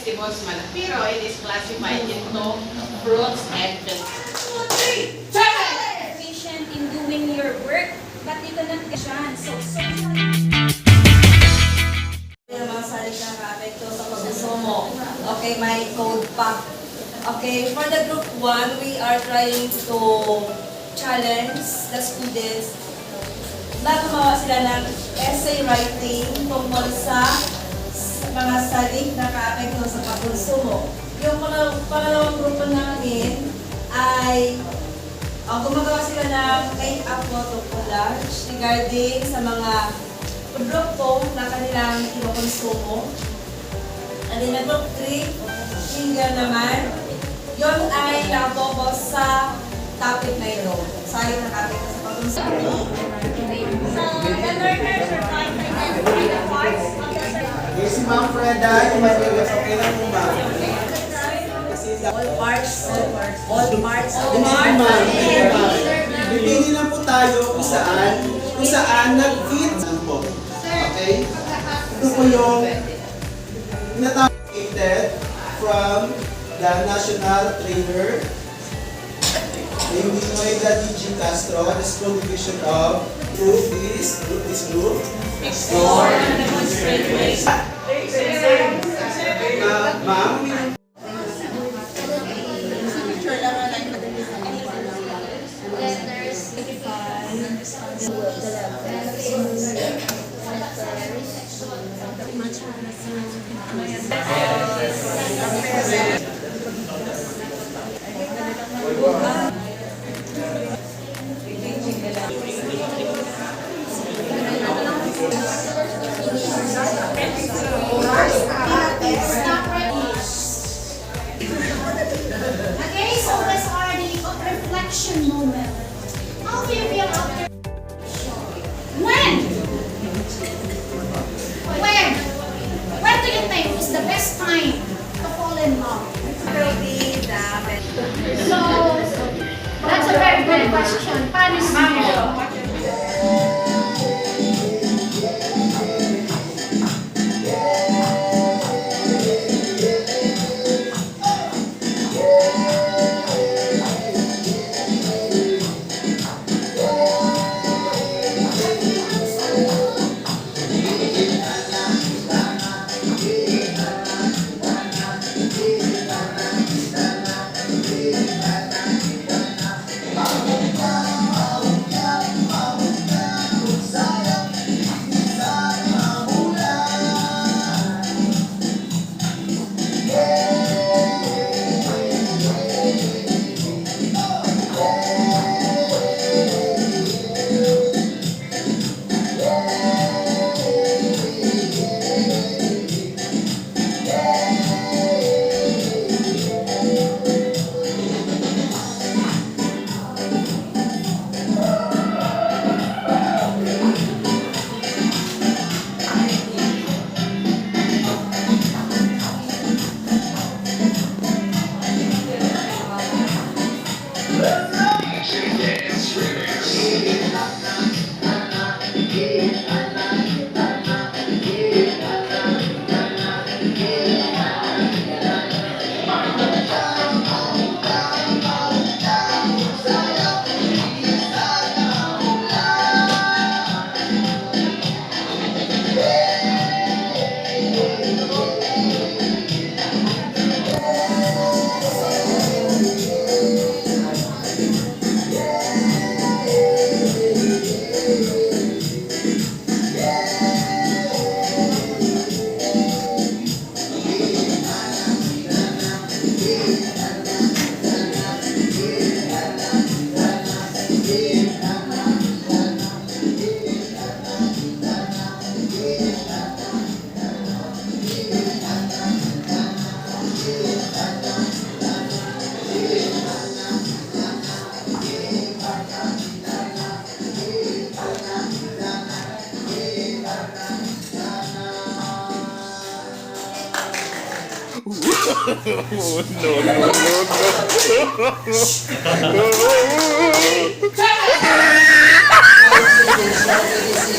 vegetables man, pero it is classified into fruits and vegetables. Efficient in doing your work, but you cannot get chance. So okay, my code pa. Okay, for the group 1, we are trying to challenge the students na gumawa sila ng essay writing tungkol sa mga salik na kaapekto sa pagkonsumo. Yung pangalawang grupo namin ay gumagawa sila ng make-up photo collage regarding sa mga produkto na kanilang kinukonsumo. And then the group 3, finger naman, yun ay nakafocus sa topic na ito. Sa yung nakapekto sa pagkonsumo. So, the learners are trying to identify the parts of the Okay, si Ma'am Freda, yung materials, okay lang po ba? All parts. Pipili lang po tayo kung saan nag-fit po. Okay? Ito po yung natapos from the National Trainer named by D.G. Castro, the School Division of Group this group. Explore and demonstrate ways. Ma'am, Okay, so let's are the reflection moment. How do you feel after? When do you think is the best time to fall in love? So, that's a very good question. Paris No.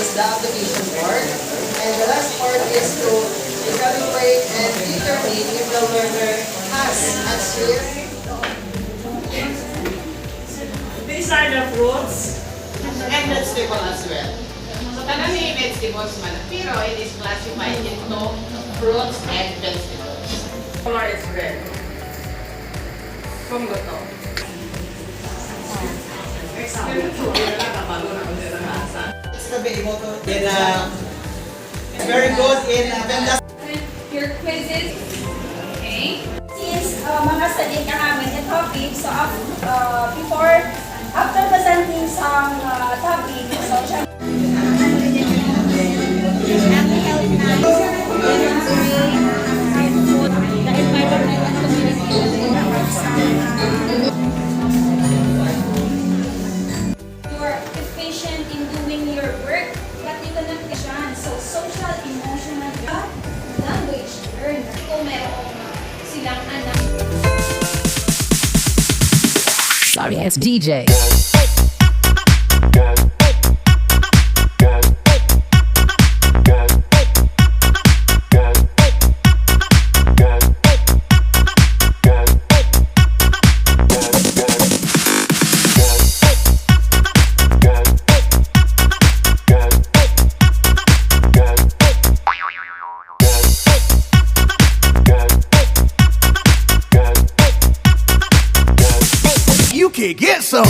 is the application part. And the last part is to evaluate and determine if the learner has achieved. These are the fruits. And vegetable as well. So karamihan vegetables man, pero it is classified into fruits and vegetables. Color is red. Kung gusto. It's to be able to very good in Your quizzes. Okay. Since mga study ka namin yung topic, so after presenting some topic, so siya you are efficient in doing your work, but you cannot question. So social, emotional, language learner. Kung meron silang anak. Sorry, it's DJ. You can get some.